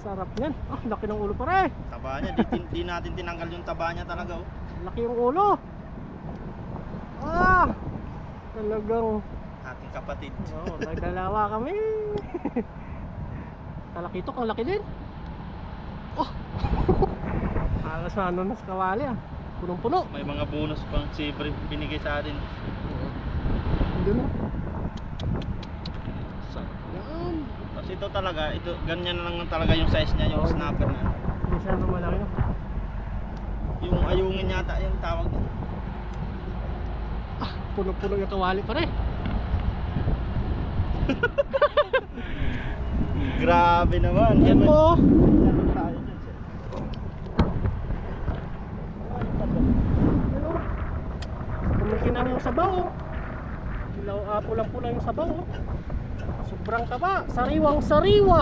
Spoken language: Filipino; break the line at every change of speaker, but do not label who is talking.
Sarap yan. Ah, laki ng ulo pare.
Taba niya, di natin tinanggal yung taba niya talaga oh.
Laki yung ulo. Ah, talagang
Ating kapatid.
oh, nagdalawa kami. Talakitok, ang laki din. Oh. Alas na ano na sa kawali ah. Punong-puno.
May mga bonus pang siyempre binigay sa atin.
Hindi na. Sarap yan.
Tapos ito talaga, ito ganyan na lang talaga yung size niya, yung snapper na.
Hindi siya malaki no.
Yung ayungin yata yung tawag niya.
Ah, puno-puno yung kawali pare.
Grabe naman.
Yan mo. Kumikinan yung sabaw. Pulang-pula yung sabaw. Sobrang taba. Sariwang sariwa.